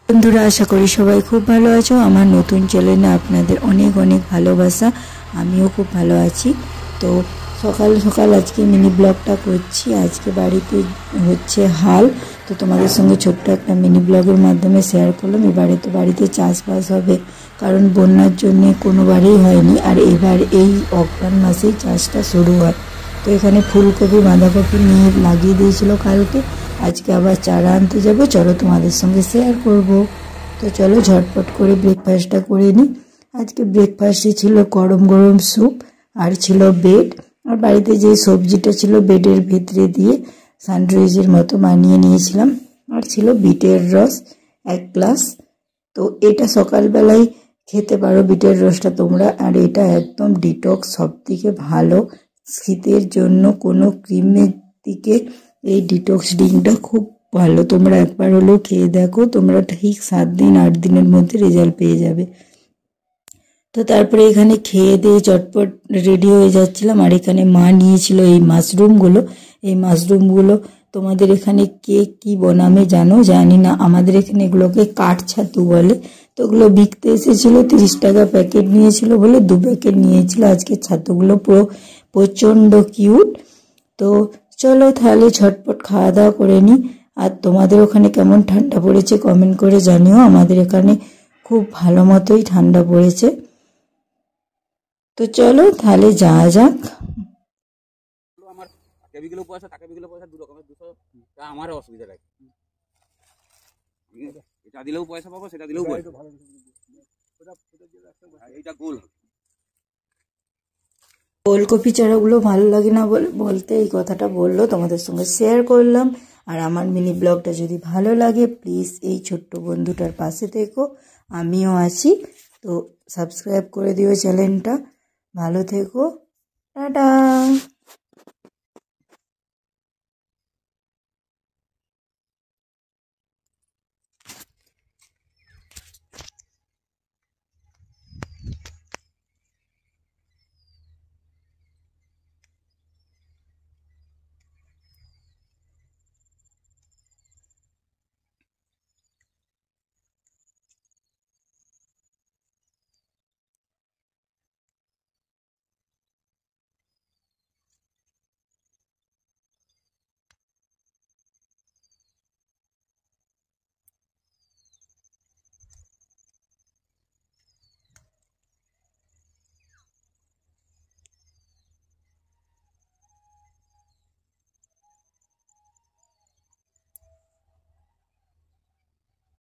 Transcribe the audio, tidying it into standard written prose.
বন্ধুরা, আশা করি সবাই খুব ভালো আছো। আমার নতুন চ্যানেলে আপনাদের অনেক অনেক ভালোবাসা। আমিও খুব ভালো আছি। তো সকাল সকাল আজকে মিনি ব্লগটা করছি। আজকে বাড়িতে হচ্ছে হাল, তো তোমাদের সঙ্গে ছোট্ট একটা মিনি ব্লগের মাধ্যমে শেয়ার করলাম। এবারে তো বাড়িতে চাষবাস হবে, কারণ বন্যার জন্যে কোনোবারেই হয়নি, আর এবার এই অঘ্রাণ মাসেই চাষটা শুরু হয়। তো এখানে ফুলকপি বাঁধাকপি নিয়ে লাগিয়ে দিয়েছিল কালকে, আজকে আবার চারা আনতে যাবো। চলো তোমাদের সঙ্গে শেয়ার করব। তো চলো ঝটপট করে ব্রেকফাস্টটা করে নিই। আজকে ব্রেকফাস্টে ছিল গরম গরম স্যুপ, আর ছিল বেড, আর বাড়িতে যে সবজিটা ছিল বেডের ভিতরে দিয়ে স্যান্ডউইচের মতো বানিয়ে নিয়েছিলাম, আর ছিল বিটের রস 1 গ্লাস। তো এটা সকালবেলায় খেতে পারো বিটের রসটা তোমরা, আর এটা একদম ডিটক্স, সব থেকে ভালো শীতের জন্য। কোনো ক্রিমের দিকে এই ডিটক্স ড্রিঙ্কটা খুব ভালো। তোমরা একবার হলেও খেয়ে দেখো, তোমরা ঠিক 7 দিন 8 দিনের মধ্যে রেজাল্ট পেয়ে যাবে। তো তারপরে এখানে খেয়ে দিয়ে চটপট রেডি হয়ে যাচ্ছিলাম, আর এখানে মা নিয়েছিল এই মাশরুমগুলো। এই মাশরুমগুলো তোমাদের এখানে কে কি বনামে জানি না, আমাদের এখানে এগুলোকে কাঠ ছাতু বলে। তো ওগুলো বিকতে এসেছিলো, 30 টাকা প্যাকেট নিয়েছিল বলে 2 প্যাকেট নিয়েছিল। আজকে ছাতুগুলো পুরো প্রচণ্ড কিউট। তো চলো তাহলে ঝটপট খাওয়া দাওয়া করে নিই। আর তোমাদের ওখানে কেমন ঠান্ডা পড়েছে কমেন্ট করে জানিও। আমাদের এখানে খুব ভালো মতোই ঠান্ডা পড়েছে। তো চলো তাহলে যাওয়া যাক। আমার কেবিগুলো পয়সা টাকা বিগুলো পয়সা দু রকমের 200 আমার অসুবিধা লাগে। এটা দিলেও পয়সা পাবো, সেটা দিলেও পয়সা। এইটা গোল ওলকপি চারাগুলো ভালো লাগে না বলতে এই কথাটা বললো, তোমাদের সঙ্গে শেয়ার করলাম। আর আমার মিনি ব্লগটা যদি ভালো লাগে প্লিজ এই ছোট্ট বন্ধুটার পাশে থেকো, আমিও আছি। তো সাবস্ক্রাইব করে দিও চ্যানেলটা। ভালো থেকো, টাটা।